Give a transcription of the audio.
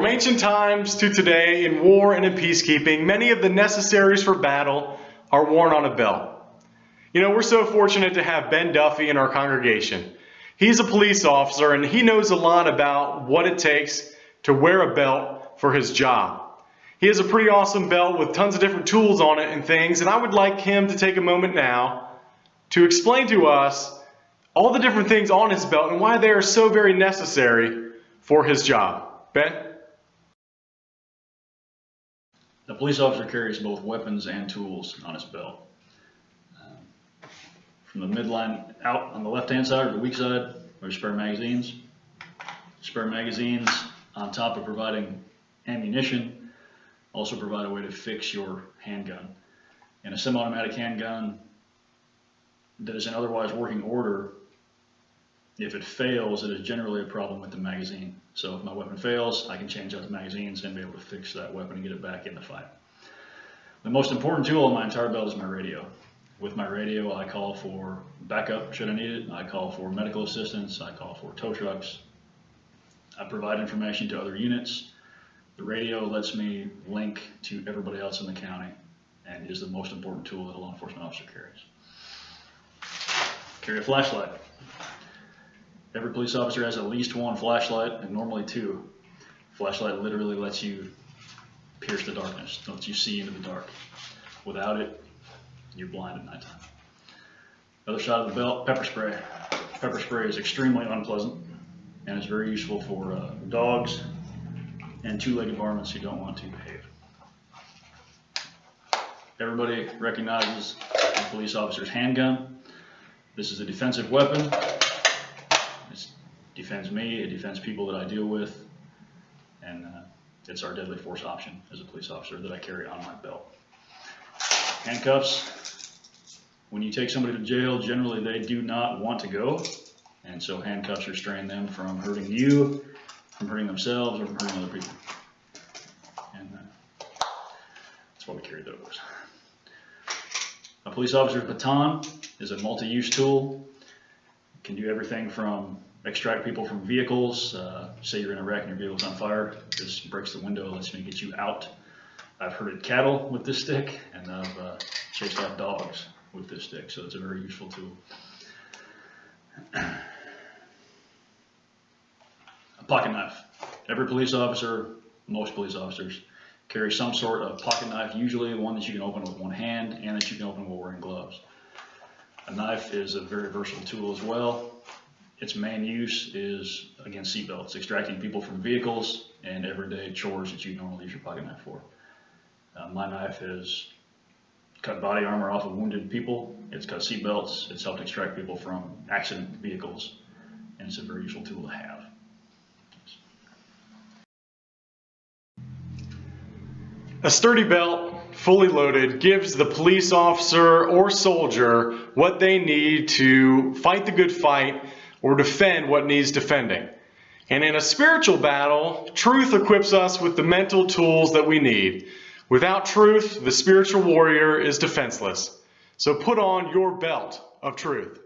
ancient times to today, in war and in peacekeeping, many of the necessaries for battle are worn on a belt. You know, we're so fortunate to have Ben Duffy in our congregation. He's a police officer and he knows a lot about what it takes to wear a belt for his job. He has a pretty awesome belt with tons of different tools on it and things, and I would like him to take a moment now to explain to us all the different things on his belt and why they are so very necessary for his job. Ben? The police officer carries both weapons and tools on his belt. From the midline out on the left-hand side or the weak side are spare magazines. Spare magazines, on top of providing ammunition, also provide a way to fix your handgun. In a semi-automatic handgun that is in otherwise working order, if it fails, it is generally a problem with the magazine. So if my weapon fails, I can change out the magazines and be able to fix that weapon and get it back in the fight. The most important tool on my entire belt is my radio. With my radio, I call for backup should I need it. I call for medical assistance. I call for tow trucks. I provide information to other units. The radio lets me link to everybody else in the county and is the most important tool that a law enforcement officer carries. Carry a flashlight. Every police officer has at least one flashlight and normally two. Flashlight literally lets you pierce the darkness, lets you see into the dark. Without it, you're blind at nighttime. Other side of the belt, pepper spray. Pepper spray is extremely unpleasant and is very useful for dogs and two-legged varmints who don't want to behave. Everybody recognizes a police officer's handgun. This is a defensive weapon. It defends me, it defends people that I deal with, and it's our deadly force option as a police officer that I carry on my belt. Handcuffs. When you take somebody to jail, generally they do not want to go, and so handcuffs restrain them from hurting you, from hurting themselves, or from hurting other people. And that's why we carry those. A police officer's baton is a multi-use tool. It can do everything from extract people from vehicles. Say you're in a wreck and your vehicle's on fire. This breaks the window, lets me get you out. I've herded cattle with this stick, and I've chased off dogs with this stick, so it's a very useful tool. A pocket knife. Every police officer, most police officers, carry some sort of pocket knife, usually one that you can open with one hand and that you can open while wearing gloves. A knife is a very versatile tool as well. Its main use is against seatbelts, extracting people from vehicles and everyday chores that you normally use your pocket knife for. My knife has cut body armor off of wounded people, it's cut seatbelts, it's helped extract people from accident vehicles, and it's a very useful tool to have. A sturdy belt, fully loaded, gives the police officer or soldier what they need to fight the good fight or defend what needs defending. And in a spiritual battle, truth equips us with the mental tools that we need. Without truth, the spiritual warrior is defenseless. So put on your belt of truth.